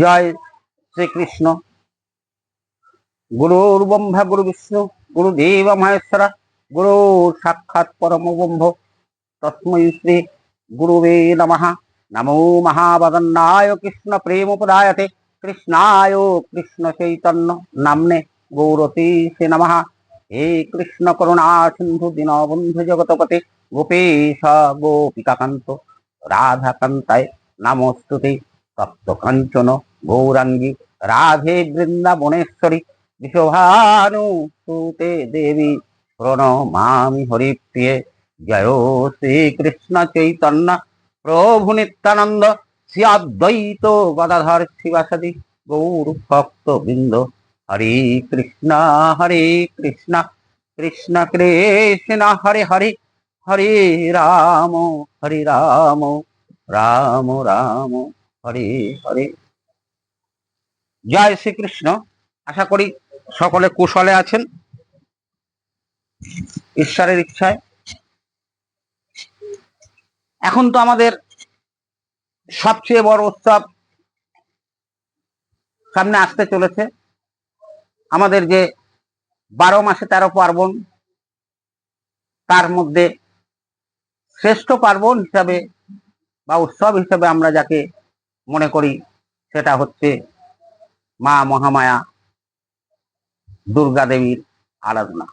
জয় শ্রীকৃষ্ণ। গুরুর ব্রহ্মা গুরু বিষ্ণু গুরুদেব মহেশ্বর গুরু সাক্ষাৎ পরম ব্রহ্ম তস্मै শ্রী গুরুবে নমঃ। নমো মহাবদন্নায় কৃষ্ণ প্রেমপদায়তে কৃষ্ণায় কৃষ্ণ চৈতন্য নামনে গৌরতীশে নমঃ। হে কৃষ্ণ করুণা সিন্ধু দীনবন্ধু জগৎপতে গোপেশ গোপিকাকান্ত রাধাকান্তায় নমস্তুতে। তপ্ত কাঞ্চন গৌরাঙ্গী রাধে বৃন্দাবনেশ্বরী বিশ্বভানুসুতে দেবী প্রণমামি হরিপ্রিয়ে। জয় শ্রীকৃষ্ণ চৈতন্য প্রভু নিত্যানন্দ শ্রী অদ্বৈত গদাধর শিবাসাদি গৌর ভক্ত বৃন্দ। হরে কৃষ্ণ কৃষ্ণ কৃষ্ণ হরে হরে হরে রাম রাম রাম হরে হরে। জয় শ্রীকৃষ্ণ। আশা করি সকলে কুশলে আছেন ঈশ্বরের ইচ্ছায়। এখন তো আমাদের সবচেয়ে বড় উৎসব সামনে আসতে চলেছে। আমাদের যে 12 মাসে 13 পার্বণ, তার মধ্যে শ্রেষ্ঠ পার্বণ হিসাবে বা উৎসব হিসাবে আমরা যাকে মনে করি সেটা হচ্ছে মা মহামায়া দুর্গা দেবীর আরাধনা।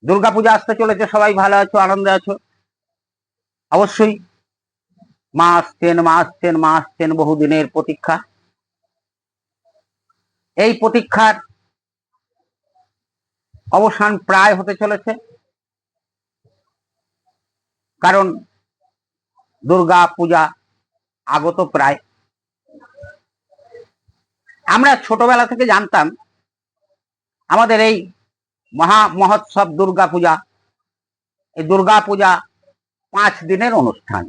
দুর্গা পূজা আসতে চলেছে, সবাই ভালো আছো, আনন্দে আছো? অবশ্যই মা আসছেন বহুদিনের প্রতীক্ষা। এই প্রতীক্ষার অবসান প্রায় হতে চলেছে, কারণ দুর্গা পূজা আগত প্রায়। আমরা ছোটবেলা থেকে জানতাম আমাদের এই মহোৎসব দুর্গা পূজা, এই দুর্গা পূজা 5 দিনের অনুষ্ঠান।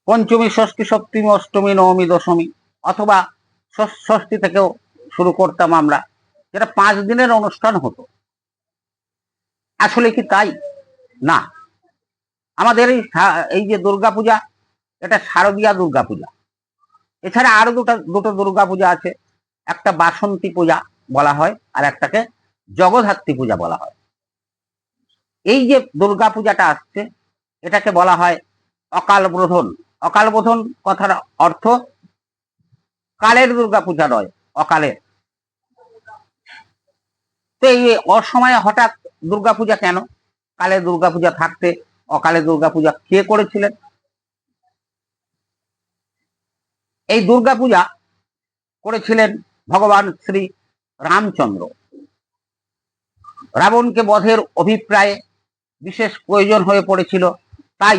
পঞ্চমী, ষষ্ঠী, সপ্তমী, অষ্টমী, নবমী, দশমী, অথবা ষষ্ঠী থেকেও শুরু করতাম আমরা, যেটা 5 দিনের অনুষ্ঠান হতো। আসলে কি তাই? না। আমাদের এই যে দুর্গা পূজা, এটা শারদীয়া দুর্গা পূজা। এছাড়া আরো দুটো দুর্গা পূজা আছে। একটা বাসন্তী পূজা বলা হয়, আর একটাকে জগদ্ধাত্রী পূজা বলা হয়। এই যে দুর্গা পূজাটা আসছে, এটাকে বলা হয় অকাল বোধন। অকাল বোধন কথার অর্থ কালের দুর্গা পূজা নয়, অকালের। তো এই অসময়ে হঠাৎ দুর্গা পূজা কেন? কালে দুর্গা পূজা থাকতে অকালে দুর্গা পূজা কে করেছিলেন? এই দুর্গা পূজা করেছিলেন ভগবান শ্রী রামচন্দ্র। রাবণকে বধের অভিপ্রায়ে বিশেষ প্রয়োজন হয়ে পড়েছিল, তাই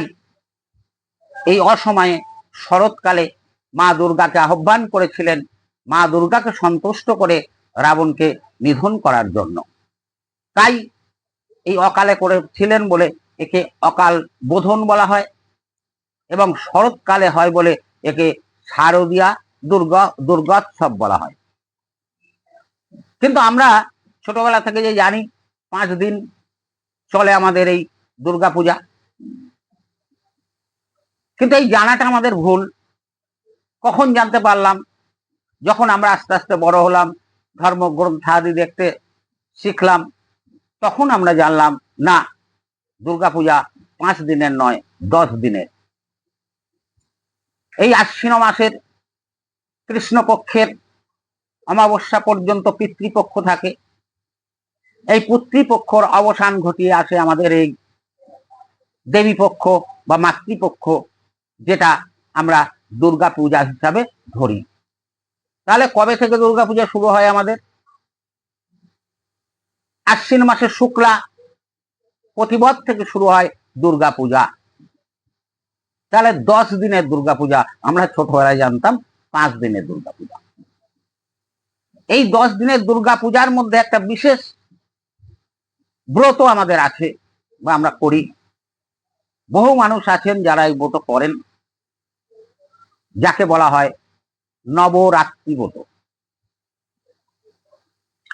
এই অসময়ে শরৎকালে মা দুর্গাকে আহ্বান করেছিলেন, মা দুর্গাকে সন্তুষ্ট করে রাবণকে নিধন করার জন্য। তাই এই অকালে করেছিলেন বলে একে অকাল বোধন বলা হয়, এবং শরৎকালে হয় বলে একে শারদীয়া দুর্গোৎসব বলা হয়। কিন্তু আমরা ছোটবেলা থেকে যে জানি 5 দিন চলে আমাদের এই দুর্গা পূজা, কিন্তু এই জানাটা আমাদের ভুল। কখন জানতে পারলাম? যখন আমরা আস্তে আস্তে বড় হলাম, ধর্মগ্রন্থাদি দেখতে শিখলাম, তখন আমরা জানলাম না, দুর্গা পূজা 5 দিনের নয়, 10 দিনের। এই আশ্বিন মাসের কৃষ্ণপক্ষের অমাবস্যা পর্যন্ত পিতৃপক্ষ থাকে। এই পিতৃপক্ষর অবসান ঘটিয়ে আসে আমাদের এই দেবীপক্ষ বা মাতৃপক্ষ, যেটা আমরা দুর্গা পূজা হিসাবে ধরি। তাহলে কবে থেকে দুর্গা পূজা শুরু হয় আমাদের? আশ্বিন মাসের শুক্লা প্রতিপদ থেকে শুরু হয় দুর্গা পূজা। তাহলে 10 দিনের দুর্গা পূজা। আমরা ছোটবেলায় জানতাম 5 দিনের দুর্গা পূজা। এই 10 দিনের দুর্গা পূজার মধ্যে একটা বিশেষ ব্রত আমাদের আছে বা আমরা করি। বহু মানুষ আছেন যারা এই ব্রত করেন, যাকে বলা হয় নবরাত্রি ব্রত।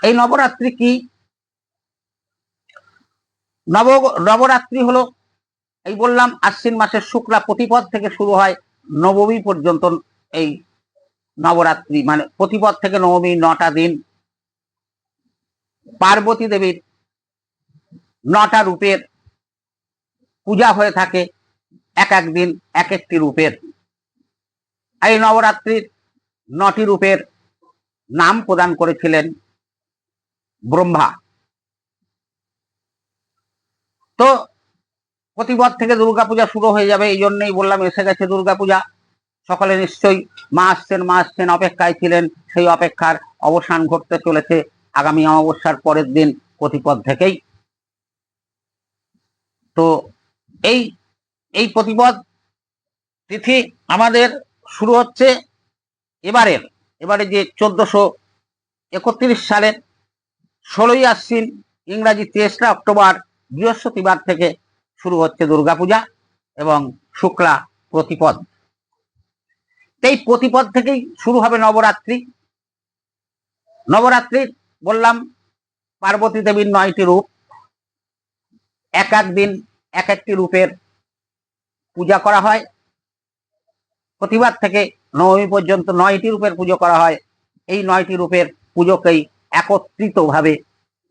এই নবরাত্রি কি? নবরাত্রি হলো, এই বললাম আশ্বিন মাসের শুক্লা প্রতিপদ থেকে শুরু হয় নবমী পর্যন্ত এই নবরাত্রি মানে প্রতিপদ থেকে নবমী 9টা দিন পার্বতী দেবীর 9টা রূপের পূজা হয়ে থাকে, এক এক দিন এক একটি রূপের। এই নবরাত্রির 9টি রূপের নাম প্রদান করেছিলেন ব্রহ্মা। তো প্রতিপদ থেকে দুর্গাপূজা শুরু হয়ে যাবে, এই জন্যই বললাম এসে গেছে দুর্গাপূজা। সকলে নিশ্চয়ই মা আসছেন অপেক্ষায় ছিলেন, সেই অপেক্ষার অবসান ঘটতে চলেছে আগামী অমাবস্যার পরের দিন প্রতিপদ থেকেই। তো এই এই প্রতিপদ তিথি আমাদের শুরু হচ্ছে এবারে যে 1431 সালের 16ই আশ্বিন, ইংরাজি 23 অক্টোবর বৃহস্পতিবার থেকে শুরু হচ্ছে দুর্গাপূজা এবং শুক্লা প্রতিপদ। এই প্রতিপদ থেকেই শুরু হবে নবরাত্রি। নবরাত্রির বললাম পার্বতী দেবীর 9টি রূপ, এক এক দিন এক একটি রূপের পূজা করা হয়। প্রতিবাদ থেকে নবমী পর্যন্ত 9টি রূপের পুজো করা হয়। এই 9টি রূপের পুজোকেই একত্রিতভাবে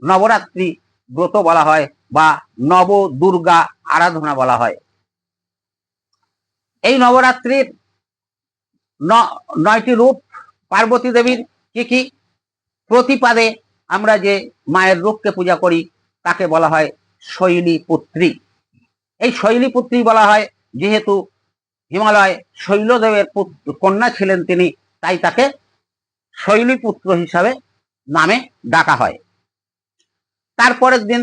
নবরাত্রি ব্রত বলা হয় বা নব দুর্গা আরাধনা বলা হয়। এই নবরাত্রির 9টি রূপ পার্বতী দেবীর কি কি? প্রতিপাদে আমরা যে মায়ের রূপকে পূজা করি তাকে বলা হয় শৈলীপুত্রী। এই শৈলীপুত্রী বলা হয় যেহেতু হিমালয় শৈলদেবের কন্যা ছিলেন তিনি, তাই তাকে শৈলীপুত্র হিসাবে নামে ডাকা হয়। তারপরের দিন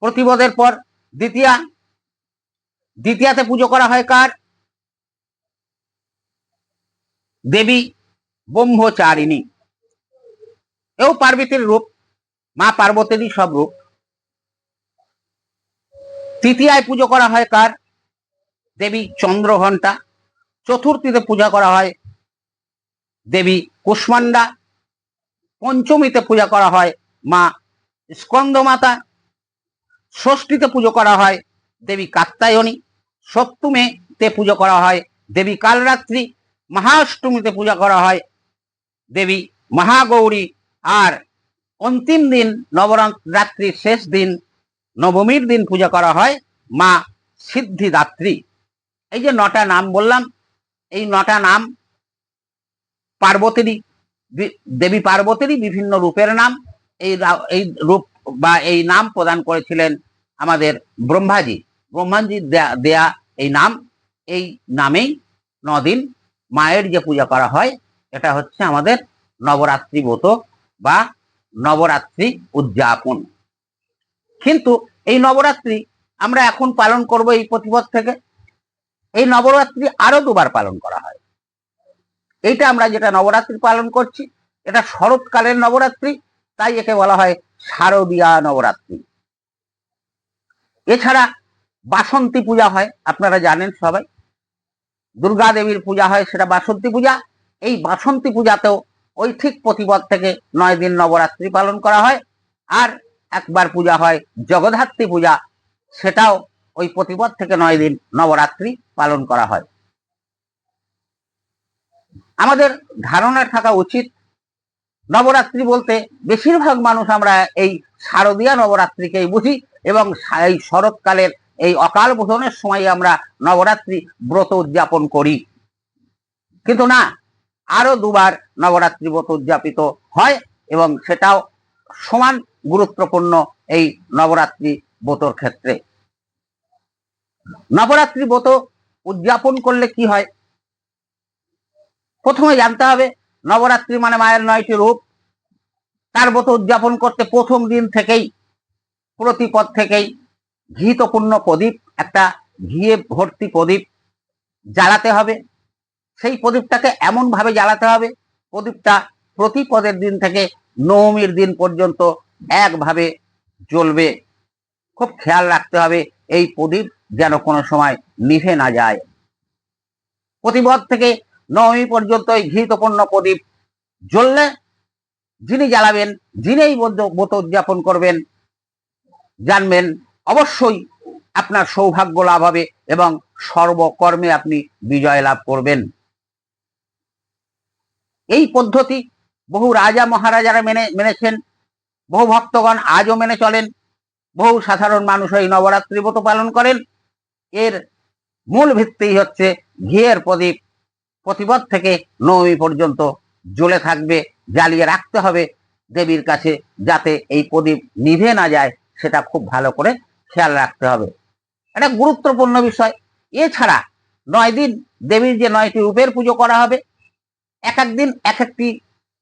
প্রতিপদের পর দ্বিতীয়াতে পুজো করা হয় কার? দেবী ব্রহ্মচারিণী। এও পার্বতীর রূপ, মা পার্বতীরই সব রূপ। তৃতীয়ায় পুজো করা হয় কার? দেবী চন্দ্রঘণ্টা। চতুর্থীতে পূজা করা হয় দেবী কুষ্মান্ডা। পঞ্চমীতে পূজা করা হয় মা স্কন্দমাতা। ষষ্ঠীতে পুজো করা হয় দেবী কাত্যায়নী। সপ্তমীতে পুজো করা হয় দেবী কালরাত্রি। মহাষ্টমীতে পূজা করা হয় দেবী মহাগৌরী। আর অন্তিম দিন নবরাত্রির শেষ দিন নবমীর দিন পূজা করা হয় মা সিদ্ধিদাত্রী। এই যে 9টা নাম বললাম, এই 9টা নাম পার্বতীরই, দেবী পার্বতীরই বিভিন্ন রূপের নাম। এই রূপ বা এই নাম প্রদান করেছিলেন আমাদের ব্রহ্মাজি দেয়া এই নাম। এই নামেই 9 দিন মায়ের যে পূজা করা হয় এটা হচ্ছে আমাদের নবরাত্রি ব্রত বা নবরাত্রি উদযাপন। কিন্তু এই নবরাত্রি আমরা এখন পালন করব এই প্রতিপদ থেকে। এই নবরাত্রি আরো 2বার পালন করা হয়। এইটা আমরা যেটা নবরাত্রি পালন করছি এটা শরৎকালের নবরাত্রি, তাই একে বলা হয় শারদীয়া নবরাত্রি। এছাড়া বাসন্তী পূজা হয়, আপনারা জানেন সবাই, দুর্গা দেবীর পূজা হয়, সেটা বাসন্তী পূজা। এই বাসন্তী পূজাতেও ওই ঠিক প্রতিপদ থেকে 9 দিন নবরাত্রি পালন করা হয়। আর একবার পূজা হয় জগদ্ধাত্রী পূজা, সেটাও ওই প্রতিপদ থেকে 9 দিন নবরাত্রি পালন করা হয়। আমাদের ধারণা থাকা উচিত নবরাত্রি বলতে বেশিরভাগ মানুষ আমরা এই শারদীয়া নবরাত্রিকেই বুঝি এবং এই শরৎকালের এই অকাল বোধনের সময় আমরা নবরাত্রি ব্রত উদযাপন করি। কিন্তু না, আরো 2বার নবরাত্রি ব্রত উদযাপিত হয় এবং সেটাও সমান গুরুত্বপূর্ণ এই নবরাত্রি ব্রতর ক্ষেত্রে। নবরাত্রি ব্রত উদযাপন করলে কি হয়? প্রথমে জানতে হবে নবরাত্রি মানে মায়ের 9টি রূপ। তার ব্রত উদযাপন করতে প্রথম দিন থেকেই প্রতিপদ থেকেই ঘৃতপূর্ণ প্রদীপ, একটা ঘিয়ে ভর্তি প্রদীপ জ্বালাতে হবে। সেই প্রদীপটাকে এমন ভাবে জ্বালাতে হবে প্রদীপটা প্রতিপদের দিন থেকে নবমীর দিন পর্যন্ত একভাবে জ্বলবে। খুব খেয়াল রাখতে হবে এই প্রদীপ যেন কোনো সময় নিভে না যায়। প্রতিপদ থেকে নবমী পর্যন্ত এই ঘৃতপূর্ণ প্রদীপ জ্বললে যিনি জ্বালাবেন, যিনি এই ব্রত উদযাপন করবেন, জানবেন অবশ্যই আপনার সৌভাগ্য লাভ হবে এবং সর্বকর্মে আপনি বিজয় লাভ করবেন। এই পদ্ধতি বহু রাজা মহারাজারা মেনেছেন, বহু ভক্তগণ আজও মেনে চলেন, বহু সাধারণ মানুষ এই নবরাত্রি ব্রত পালন করেন। এর মূল ভিত্তি হচ্ছে ঘিয়ের প্রদীপ প্রতিপদ থেকে নবমী পর্যন্ত জ্বলে থাকবে, জ্বালিয়ে রাখতে হবে দেবীর কাছে, যাতে এই প্রদীপ নিভে না যায় সেটা খুব ভালো করে খেয়াল রাখতে হবে। এটা গুরুত্বপূর্ণ বিষয়। এছাড়া 9 দিন দেবীর যে 9টি রূপের পুজো করা হবে, এক এক দিন এক একটি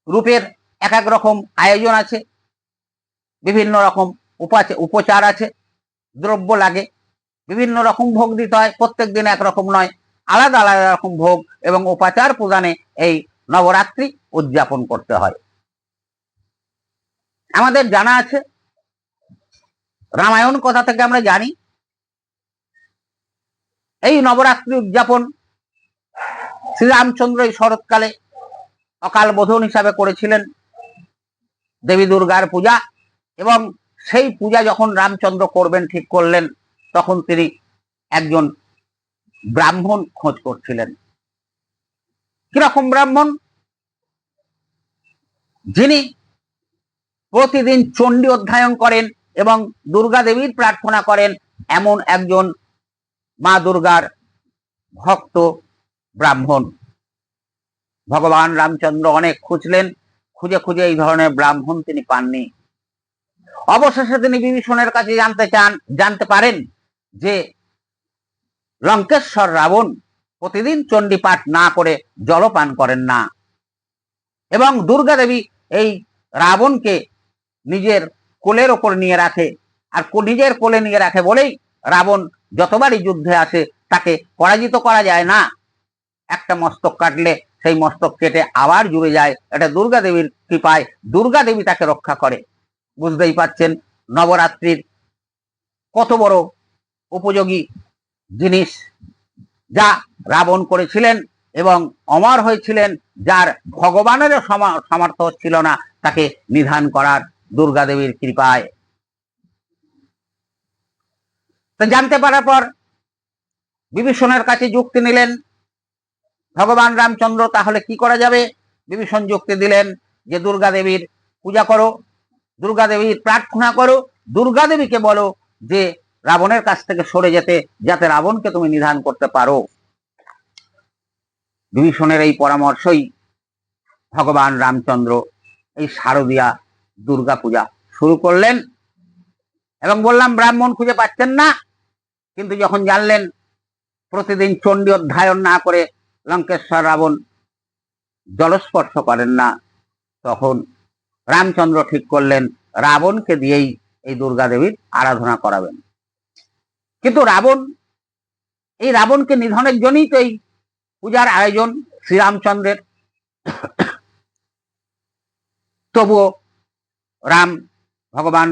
রূপের এক এক রকম আয়োজন আছে, বিভিন্ন রকম উপচার আছে, দ্রব্য লাগে, বিভিন্ন রকম ভোগ দিতে হয়, প্রত্যেক দিন একরকম নয়, আলাদা আলাদা রকম ভোগ এবং উপাচার প্রদানে এই নবরাত্রি উদযাপন করতে হয়। আমাদের জানা আছে, রামায়ণ কথা থেকে আমরা জানি, এই নবরাত্রি উদযাপন শ্রীরামচন্দ্র এই শরৎকালে অকাল বোধন হিসাবে করেছিলেন দেবী দুর্গার পূজা, এবং সেই পূজা যখন রামচন্দ্র করবেন ঠিক করলেন, তখন তিনি একজন ব্রাহ্মণ খোঁজ করছিলেন। কিরকম ব্রাহ্মণ? যিনি প্রতিদিন চণ্ডী অধ্যয়ন করেন এবং দুর্গা দেবীর প্রার্থনা করেন, এমন একজন মা দুর্গার ভক্ত ব্রাহ্মণ। ভগবান রামচন্দ্র অনেক খুঁজলেন, খুঁজে খুঁজে এই ধরনের ব্রাহ্মণ তিনি পাননি। অবশেষে তিনি বিভীষণের কাছে জানতে পারেন যে লঙ্কেশ্বর রাবণ প্রতিদিন চণ্ডী পাঠ না করে জলপান করেন না, এবং দুর্গা দেবী এই রাবণকে নিজের কোলের ওপর নিয়ে রাখে, আর নিজের কোলে নিয়ে রাখে বলেই রাবণ যতবারই যুদ্ধে আসে তাকে পরাজিত করা যায় না। একটা মস্তক কাটলে সেই মস্তক কেটে আবার জুড়ে যায়, এটা দুর্গা দেবীর কৃপায় দুর্গা দেবী তাকে রক্ষা করে। বুঝতেই পাচ্ছেন নবরাত্রির কত বড় উপযোগী জিনিস, যা রাবণ করেছিলেন এবং অমর হয়েছিলেন, যার ভগবানেরও সামর্থ্য ছিল না তাকে নিধান করার দুর্গা দেবীর কৃপায়। তো জানতে পারার পর বিভীষণের কাছে যুক্তি নিলেন ভগবান রামচন্দ্র, তাহলে কি করা যাবে? বিভীষণ যুক্তি দিলেন যে দুর্গা দেবীর পূজা করো, দুর্গা দেবীর প্রার্থনা করো, দুর্গা দেবীকে বলো যে রাবণের কাছ থেকে সরে যেতে, যাতে রাবণকে তুমি নিধান করতে পারো। বিভীষণের এই পরামর্শই ভগবান রামচন্দ্র এই শারদীয়া দুর্গা পূজা শুরু করলেন। এবং বললাম, ব্রাহ্মণ খুঁজে পাচ্ছেন না, কিন্তু যখন জানলেন প্রতিদিন চণ্ডী অধ্যয়ন না করে লঙ্কেশ্বর রাবণ জলস্পর্শ করেন না, তখন রামচন্দ্র ঠিক করলেন রাবণকে দিয়েই এই দুর্গা দেবীর আরাধনা করাবেন। কিন্তু এই রাবণকে নিধনের জন্যই তো এই পূজার আয়োজন শ্রীরামচন্দ্রের। তবুও ভগবান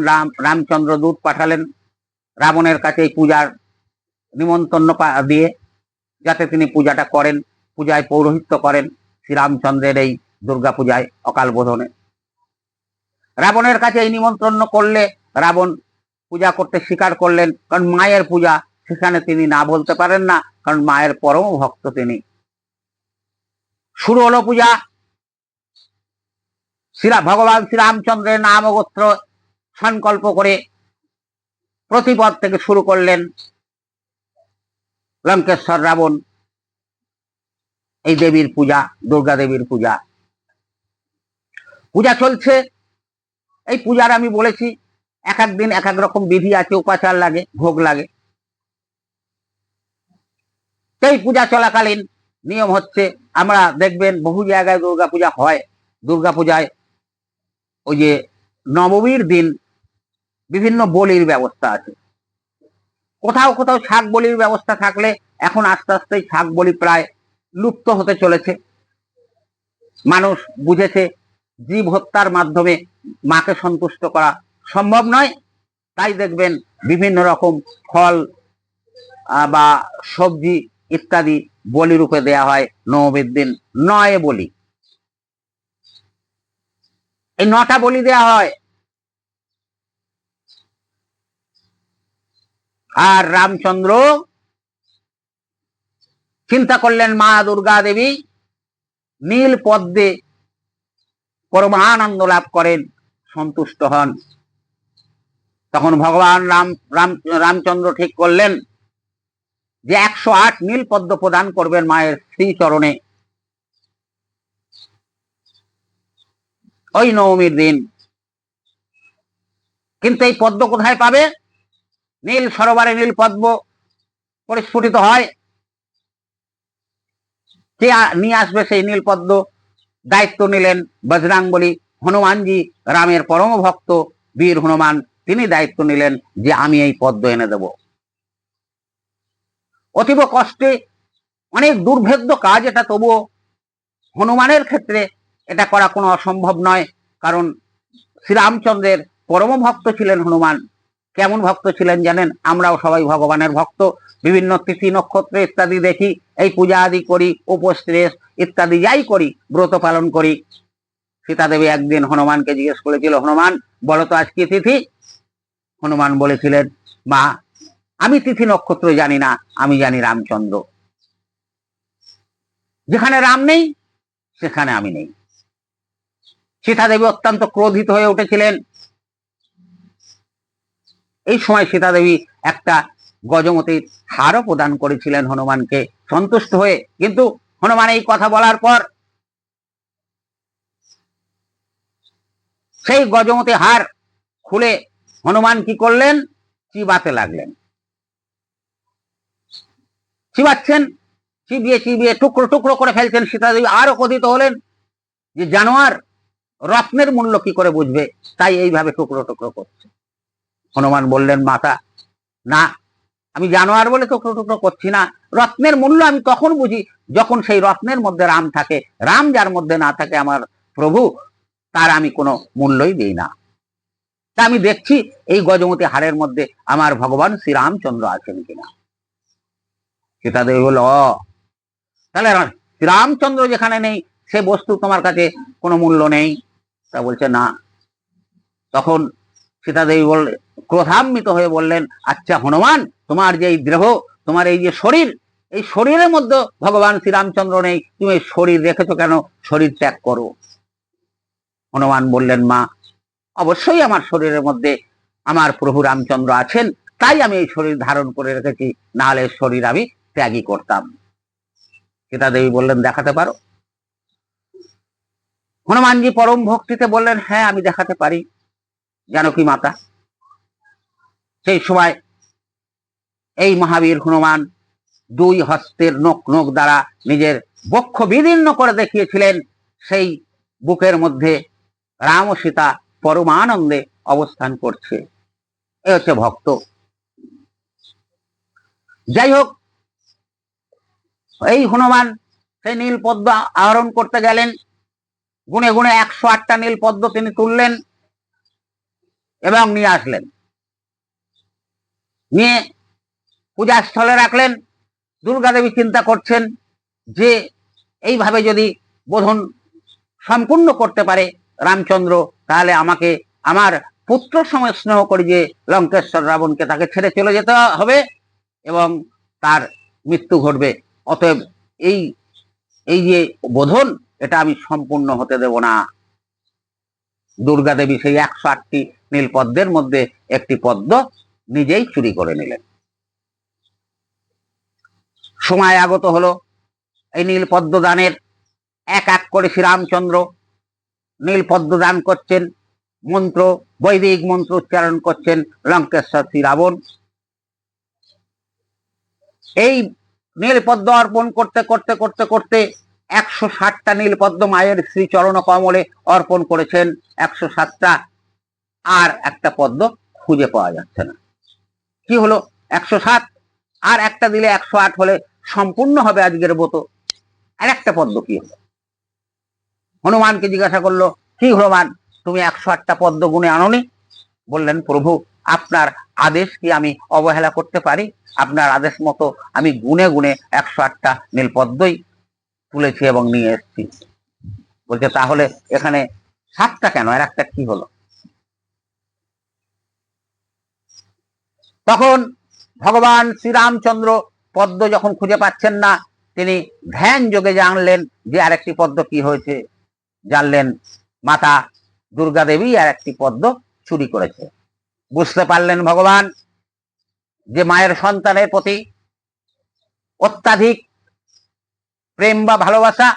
রামচন্দ্র দূত পাঠালেন রাবণের কাছে এই পূজার নিমন্ত্রণ দিয়ে, যাতে তিনি পূজাটা করেন, পূজায় পৌরোহিত্য করেন শ্রীরামচন্দ্রের এই দুর্গা পূজায় অকাল বোধনে। রাবণের কাছে এই নিমন্ত্রণ করলে রাবণ পূজা করতে স্বীকার করলেন, কারণ মায়ের পূজা, সেখানে তিনি না বলতে পারেন না, কারণ মায়ের পরম ভক্ত তিনি। শুরু হলো পূজা। ভগবান শ্রীরামচন্দ্রের নাম ও গোত্র সংকল্প করে প্রতিপদ থেকে শুরু করলেন লঙ্কেশ্বর রাবণ এই দেবীর পূজা, দুর্গা দেবীর পূজা। পূজা চলছে। এই পূজার আমি বলেছি এক এক দিন এক এক রকম বিধি আছে, উপাচার লাগে, ভোগ লাগে। এই পূজা চলাকালীন নিয়ম হচ্ছে, আমরা দেখবেন বহু জায়গায় দুর্গা পূজা হয়, দুর্গা পূজায় ওই যে নবমীর দিন বিভিন্ন বলির ব্যবস্থা আছে। কোথাও কোথাও শাক বলির ব্যবস্থা থাকলে এখন আস্তে আস্তে শাক বলি প্রায় লুপ্ত হতে চলেছে। মানুষ বুঝেছে জীব হত্যার মাধ্যমে মাকে সন্তুষ্ট করা সম্ভব নয়, তাই দেখবেন বিভিন্ন রকম ফল বা সবজি ইত্যাদি বলি রূপে দেয়া হয় নবমীর দিন। 9 বলি, এই 9টা বলি দেয়া হয়। আর রামচন্দ্র চিন্তা করলেন মা দুর্গা দেবী নীল পদ্মে পরমানন্দ লাভ করেন, সন্তুষ্ট হন। তখন ভগবান রামচন্দ্র ঠিক করলেন যে 108 নীল পদ্ম প্রদান করবেন মায়ের শ্রীচরণে ওই নবমীর দিন। কিন্তু এই পদ্ম কোথায় পাবে? নীল সরোবরে নীল পদ্ম পরিস্ফুটিত হয়, কে নিয়ে আসবে সেই নীল পদ্ম? দায়িত্ব নিলেন বজরাঙ্গবলী হনুমানজি, রামের পরম ভক্ত বীর হনুমান। তিনি দায়িত্ব নিলেন যে আমি এই পদ্ম এনে দেব। অতীব কষ্টে, অনেক দুর্ভেদ্য কাজ এটা, তবুও হনুমানের ক্ষেত্রে এটা করা কোনো অসম্ভব নয়। কারণ শ্রীরামচন্দ্রের পরম ভক্ত ছিলেন হনুমান। কেমন ভক্ত ছিলেন জানেন? আমরাও সবাই ভগবানের ভক্ত। বিভিন্ন তিথি নক্ষত্র ইত্যাদি দেখি, এই পূজা আদি করি, উপস্ত্রেস ইত্যাদি যাই করি, ব্রত পালন করি। সীতা দেবী একদিন হনুমানকে জিজ্ঞেস করেছিল, হনুমান বলো তো আজ কি তিথি? হনুমান বলেছিলেন, মা আমি তিথি নক্ষত্র জানি না, আমি জানি রামচন্দ্র। যেখানে রাম নেই সেখানে আমি নেই। সীতা দেবী অত্যন্ত ক্রোধিত হয়ে উঠেছিলেন। এই সময় সীতা দেবী একটা গজমতির হারও প্রদান করেছিলেন হনুমানকে, সন্তুষ্ট হয়ে। কিন্তু হনুমান এই কথা বলার পর সেই গজমতি হার খুলে হনুমান কি করলেন? চিবাতে লাগলেন। চিবাচ্ছেন, চিবিয়ে চিবিয়ে টুকরো টুকরো করে ফেলছেন। সীতা দেবী আরো ক্রোধিত হলেন যে জানোয়ার রত্নের মূল্য কি করে বুঝবে, তাই এইভাবে টুকরো টুকরো করছে। হনুমান বললেন, মাতা না, আমি জানোয়ার বলে টুকরো টুকরো করছি না। রত্নের মূল্য আমি তখন বুঝি যখন সেই রত্নের মধ্যে রাম থাকে। রাম যার মধ্যে না থাকে আমার প্রভু, তার আমি কোনো মূল্যই দিই না। তা আমি দেখছি এই গজমতি হারের মধ্যে আমার ভগবান শ্রীরামচন্দ্র আছেন কিনা। সীতা দেবী বলল, তাহলে শ্রীরামচন্দ্র যেখানে নেই সে বস্তু তোমার কাছে কোনো মূল্য নেই? তা বলছে না। তখন সীতা দেবী বললেন, ক্রোধান্বিত হয়ে বললেন, আচ্ছা হনুমান, তোমার যে এই দেহ, তোমার এই যে শরীর, এই শরীরের মধ্যে ভগবান শ্রীরামচন্দ্র নেই, তুমি এই শরীর রেখেছো কেন? শরীর ত্যাগ করো। হনুমান বললেন, মা অবশ্যই আমার শরীরের মধ্যে আমার প্রভু রামচন্দ্র আছেন, তাই আমি এই শরীর ধারণ করে রেখেছি, না হলে শরীর আমি ত্যাগই করতাম। সীতা দেবী বললেন, দেখাতে পারো? হনুমানজি পরম ভক্তিতে বললেন, হ্যাঁ আমি দেখাতে পারি জানকী মাতা। সেই সময় এই মহাবীর হনুমান দুই হস্তের নখ নখ দ্বারা নিজের বক্ষ বিদীর্ণ করে দেখিয়েছিলেন। সেই বুকের মধ্যে রাম ও সীতা পরমানন্দে অবস্থান করছে। এ হচ্ছে ভক্ত। যাই হোক, এই হনুমান সেই নীল পদ্ম আহরণ করতে গেলেন। গুনে গুনে 108টা নীল পদ্ম তিনি তুললেন এবং নিয়ে আসলেন। নিয়ে পূজার স্থলে রাখলেন। দুর্গা দেবী চিন্তা করছেন যে এইভাবে যদি বোধন সম্পূর্ণ করতে পারে রামচন্দ্র, তাহলে আমাকে আমার পুত্র সময় স্নেহ করি যে লঙ্কেশ্বর রাবণকে, তাকে ছেড়ে চলে যেতে হবে এবং তার মৃত্যু ঘটবে। অতএব এই এই যে বোধন, এটা আমি সম্পূর্ণ হতে দেব না। দুর্গা দেবী সেই 108টি নীল পদ্মের মধ্যে একটি পদ্ম নিজেই চুরি করে নিলেন। সময় আগত হলো এই নীল পদ্ম দানের। এক এক করে শ্রীরামচন্দ্র নীল পদ্ম দান করছেন, মন্ত্র বৈদিক মন্ত্র উচ্চারণ করছেন লঙ্কেশ্বর শ্রী রাবণ। এই নীল পদ্ম অর্পণ করতে করতে করতে করতে 107টা নীল পদ্ম মায়ের শ্রী চরণ কমলে অর্পণ করেছেন। 107টা, আর একটা পদ্ম খুঁজে পাওয়া যাচ্ছে না। কি হলো? 107 আর একটা দিলে 108 হলে সম্পূর্ণ হবে আজকের ব্রত। আর একটা পদ্ম কি হলো? হনুমানকে জিজ্ঞাসা করলো, কি হনুমান, তুমি 108টা পদ্ম গুনে আনোনি? বললেন, প্রভু আপনার আদেশ কি আমি অবহেলা করতে পারি? আপনার আদেশ মতো আমি গুনে গুনে 108টা নীল পদ্মই তুলেছি এবং নিয়ে এসেছি। বলছে, তাহলে এখানে 7টা কেন, আর একটা কি হলো? তখন ভগবান শ্রীরামচন্দ্র পদ্ম যখন খুঁজে পাচ্ছেন না, তিনি ধ্যান যোগে জানলেন যে আরেকটি পদ্ম কি হয়েছে, জানলেন মাতা দুর্গা দেবী আর একটি পদ্ম চুরি করেছে। বুঝতে পারলেন ভগবান যে মায়ের সন্তানের প্রতি অত্যাধিক প্রেম বা ভালোবাসা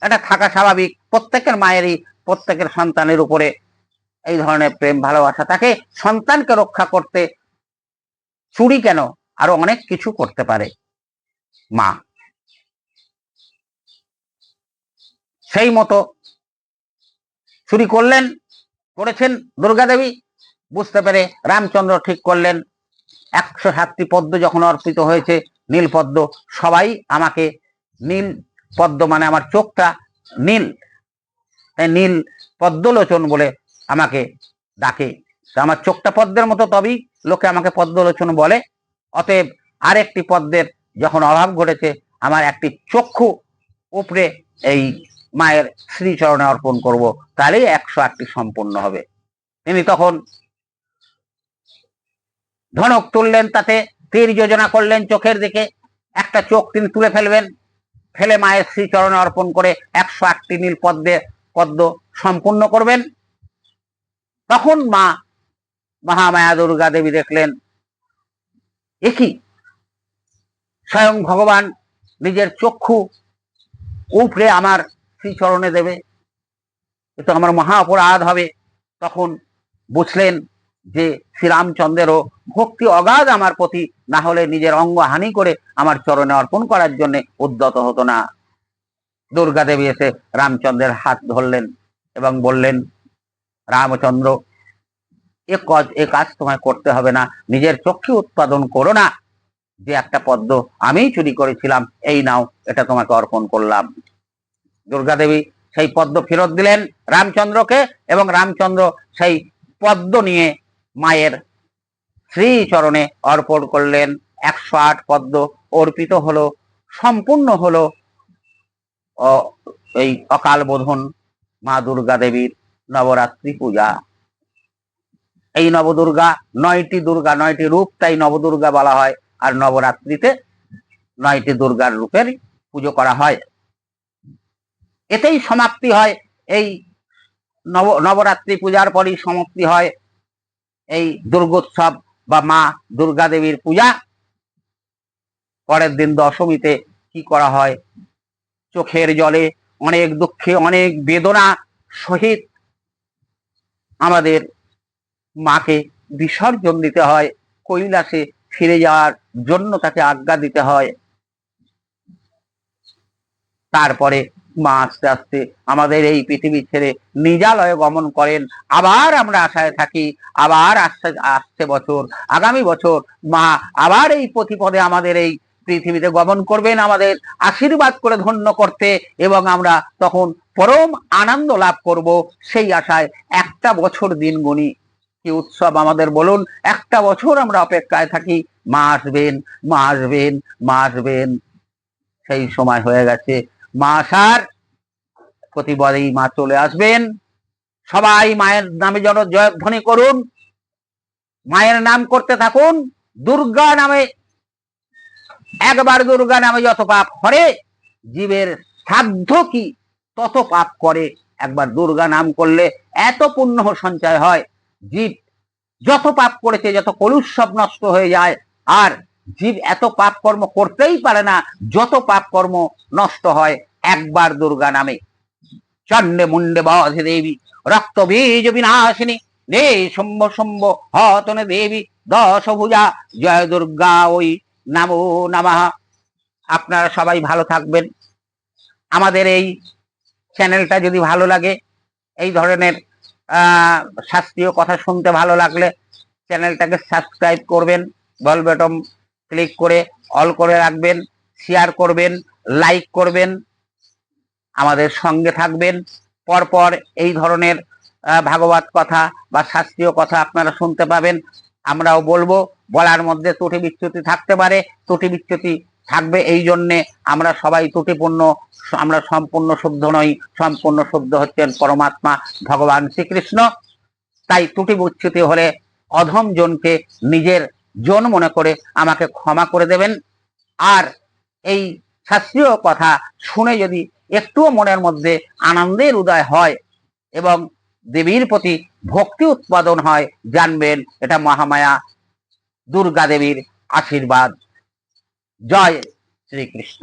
এটা থাকা স্বাভাবিক, প্রত্যেকের মায়েরই প্রত্যেকের সন্তানের উপরে এই ধরনের প্রেম ভালোবাসা থাকে। সন্তানকে রক্ষা করতে চুরি কেন, আরো অনেক কিছু করতে পারে মা। সেই মতো চুরি করেছেন দুর্গা দেবী। বুঝতে পেরে রামচন্দ্র ঠিক করলেন 107টি পদ্ম যখন অর্পিত হয়েছে, নীল পদ্ম, সবাই আমাকে নীল পদ্ম মানে আমার চোখটা নীল, তাই নীল পদ্মলোচন বলে আমাকে ডাকে। আমার চোখটা পদ্মের মতো, তবেই লোকে আমাকে পদ্মলোচন বলে। অতএব আরেকটি পদ্মের যখন অভাব ঘটেছে, আমার একটি চক্ষু উপরে এই মায়ের শ্রীচরণে অর্পণ করব, তাহলেই 108টি সম্পূর্ণ হবে। তিনি তখন ধনক তুললেন, তাতে তীর যোজনা করলেন চোখের দিকে। একটা চোখ তিনি তুলে ফেলবেন, ফেলে মায়ের শ্রীচরণে অর্পণ করে 108টি নীল পদ্ম সম্পূর্ণ করবেন। তখন মা মহামায়া দুর্গা দেবী দেখলেন একই স্বয়ং ভগবান নিজের চক্ষু উপরে আমার শ্রীচরণে দেবে, এ তো আমার মহা অপরাধ হবে। তখন বুঝলেন যে শ্রীরামচন্দ্রেরও ভক্তি অগাধ আমার প্রতি, না হলে নিজের অঙ্গ হানি করে আমার চরণে অর্পণ করার জন্য উদ্যত হতো না। দুর্গা দেবী এসে রামচন্দ্রের হাত ধরলেন এবং বললেন, রামচন্দ্র, এ কাজ তোমায় করতে হবে না, নিজের চক্ষু উৎপাদন করো না। যে একটা পদ্ম আমি চুরি করেছিলাম, এই নাও, এটা তোমাকে অর্পণ করলাম। দুর্গা দেবী সেই পদ্ম ফেরত দিলেন রামচন্দ্রকে, এবং রামচন্দ্র সেই পদ্ম নিয়ে মায়ের শ্রীচরণে অর্পণ করলেন। 108 পদ্ম অর্পিত হলো, সম্পূর্ণ হলো এই অকাল বোধন মা দুর্গা দেবীর নবরাত্রি পূজা। এই নবদুর্গা 9টি দুর্গা, 9টি রূপ, তাই নবদুর্গা বলা হয়। আর নবরাত্রিতে 9টি দুর্গার রূপের পুজো করা হয়। এতেই সমাপ্তি হয়, এই নবরাত্রি পূজার পরই সমাপ্তি হয় এই দুর্গোৎসব বা মা দুর্গা দেবীর পূজা। পরের দিন দশমীতে কি করা হয়, চোখের জলে, অনেক দুঃখে, অনেক বেদনা সহিত আমাদের মাকে বিসর্জন দিতে হয়, কৈলাসে ফিরে যাওয়ার জন্য তাকে আজ্ঞা দিতে হয়। তারপরে মা আস্তে আস্তে আমাদের এই পৃথিবী ছেড়ে নিজালয়ে গমন করেন। আবার আমরা আশায় থাকি, আবার আসছে বছর, আগামী বছর মা আবার এই প্রতিপদে আমাদের এই পৃথিবীতে গমন করবেন, আমাদের আশীর্বাদ করে ধন্য করতে, এবং আমরা তখন পরম আনন্দ লাভ করব। সেই আশায় একটা বছর দিন গুনি। কি উৎসব আমাদের বলুন, একটা বছর আমরা অপেক্ষায় থাকি, মা আসবেন, মা আসবেন, মা আসবেন। সেই সময় হয়ে গেছে, মা আসার প্রতিবারেই মা চলে আসবেন। সবাই মায়ের নামে জয়ধ্বনি করুন, মায়ের নাম করতে থাকুন। দুর্গা নামে, একবার দুর্গা নামে যত পাপ করে, জীবের সাধ্য কি তত পাপ করে। একবার দুর্গা নাম করলে এত পুণ্য সঞ্চয় হয়, জীব যত পাপ করেছে, যত কলুষ সব নষ্ট হয়ে যায়। আর জীব এত পাপ কর্ম করতেই পারে না, যত পাপ কর্ম নষ্ট হয় একবার দুর্গা নামে। চন্ডে মুন্ডে বধে দেবী, রক্ত বীজ বিনাশিনী, নে শম্ভ শম্ভ হতনে দেবী, দশভুজা, জয় দুর্গা ওই নমো নমঃ। আপনারা সবাই ভালো থাকবেন। আমাদের এই চ্যানেলটা যদি ভালো লাগে, এই ধরনের শাস্ত্রীয় কথা শুনতে ভালো লাগলে চ্যানেলটাকে সাবস্ক্রাইব করবেন, বেল বাটন ক্লিক করে অল করে রাখবেন, শেয়ার করবেন, লাইক করবেন, আমাদের সঙ্গে থাকবেন। পরপর এই ধরনের ভাগবত কথা বা শাস্ত্রীয় কথা আপনারা শুনতে পাবেন। আমরাও বলবো, বলার মধ্যে ত্রুটি বিচ্যুতি থাকতে পারে, ত্রুটি বিচ্যুতি থাকবে, এই জন্যে আমরা সবাই ত্রুটিপূর্ণ, আমরা সম্পূর্ণ শুদ্ধ নই, সম্পূর্ণ শুদ্ধ হচ্ছেন পরমাত্মা ভগবান শ্রীকৃষ্ণ। তাই ত্রুটি বিচ্যুতি হলে অধম জনকে নিজের জন মনে করে আমাকে ক্ষমা করে দেবেন। আর এই শাস্ত্রীয় কথা শুনে যদি একটুও মনের মধ্যে আনন্দের উদয় হয় এবং দেবীর প্রতি ভক্তি উৎপাদন হয়, জানবেন এটা মহামায়া দুর্গা দেবীর আশীর্বাদ। জয় শ্রীকৃষ্ণ।